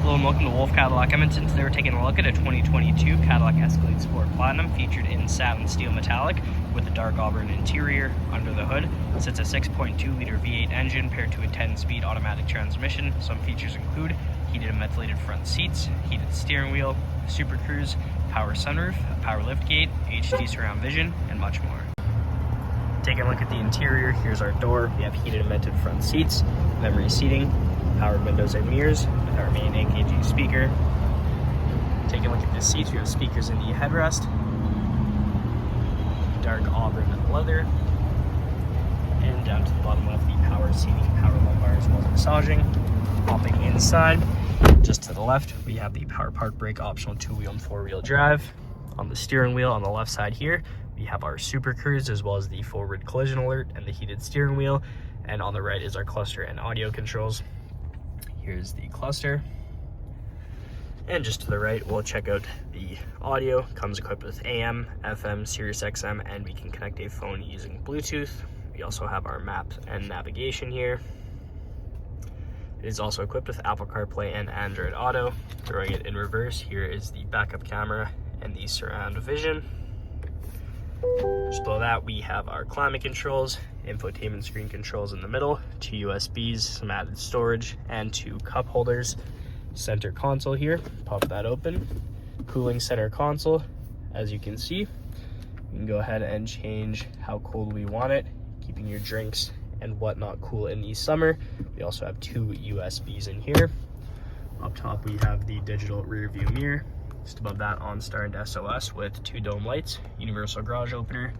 Hello and welcome to Wolfe Cadillac Edmonton. Today we're taking a look at a 2022 Cadillac Escalade Sport Platinum featured in Satin Steel Metallic with a Dark Auburn interior. Under the hood sits a 6.2-liter V8 engine paired to a 10-speed automatic transmission. Some features include heated and ventilated front seats, heated steering wheel, Super Cruise, power sunroof, a power liftgate, HD surround vision, and much more. Taking a look at the interior, here's our door. We have heated and vented front seats, memory seating, powered windows and mirrors with our main AKG speaker. Taking a look at the seats, we have speakers in the headrest, Dark Auburn leather, and down to the bottom left, the power seating, power lumbar as well as massaging. Hopping inside, just to the left, we have the power park brake optional 2-wheel and 4-wheel drive. On the steering wheel on the left side here, we have our Super Cruise as well as the forward collision alert and the heated steering wheel. And on the right is our cluster and audio controls. Here's the cluster. And just to the right, we'll check out the audio. Comes equipped with AM, FM, Sirius XM, and we can connect a phone using Bluetooth. We also have our maps and navigation here. It is also equipped with Apple CarPlay and Android Auto. Throwing it in reverse, here is the backup camera and the surround vision. Just below that, we have our climate controls, infotainment screen controls in the middle, 2 USBs, some added storage, and 2 cup holders. Center console here, pop that open. Cooling center console, as you can see. You can go ahead and change how cold we want it, keeping your drinks and whatnot cool in the summer. We also have 2 USBs in here. Up top, we have the digital rear view mirror. Just above that, OnStar and SOS with 2 dome lights, universal garage opener,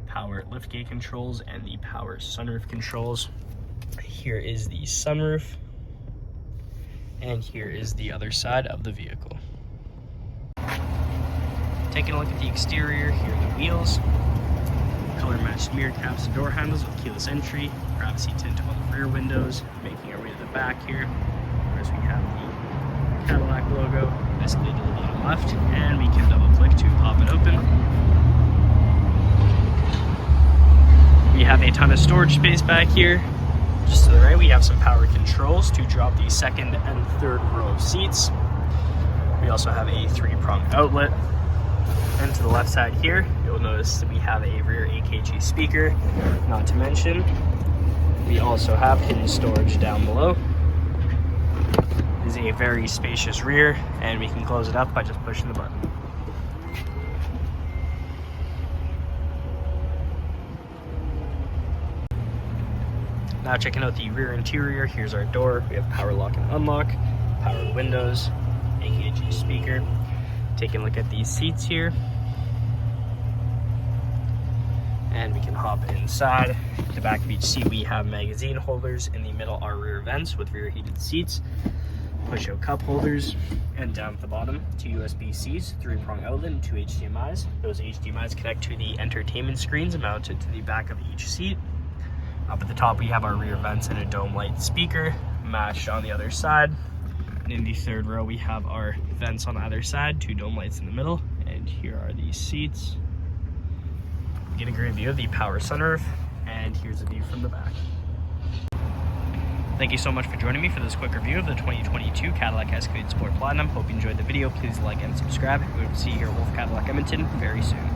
power liftgate controls, and the power sunroof controls. Here is the sunroof, and here is the other side of the vehicle. Taking a look at the exterior, here are the wheels, color matched mirror caps and door handles with keyless entry, privacy tint on the rear windows. Making our way to the back here, whereas we have the Cadillac logo, Escalade to the bottom left, and we can double click to pop it open. We have a ton of storage space back here. Just to the right, we have some power controls to drop the second and third row of seats. We also have a 3-prong outlet. And to the left side here, you'll notice that we have a rear AKG speaker. Not to mention, we also have hidden storage down below. It is a very spacious rear, and we can close it up by just pushing the button. Now checking out the rear interior, here's our door. We have power lock and unlock, power windows, AKG speaker. Taking a look at these seats here. And we can hop inside. The back of each seat, we have magazine holders. In the middle are rear vents with rear heated seats, push-out cup holders, and down at the bottom, 2 USB-Cs, 3-prong outlet, and 2 HDMIs. Those HDMIs connect to the entertainment screens mounted to the back of each seat. Up at the top, we have our rear vents and a dome light speaker matched on the other side. And in the third row, we have our vents on either side, 2 dome lights in the middle, and here are these seats. We get a great view of the power sunroof, and here's a view from the back. Thank you so much for joining me for this quick review of the 2022 Cadillac Escalade Sport Platinum. Hope you enjoyed the video. Please like and subscribe. We hope to see you here at Wolfe Cadillac Edmonton very soon.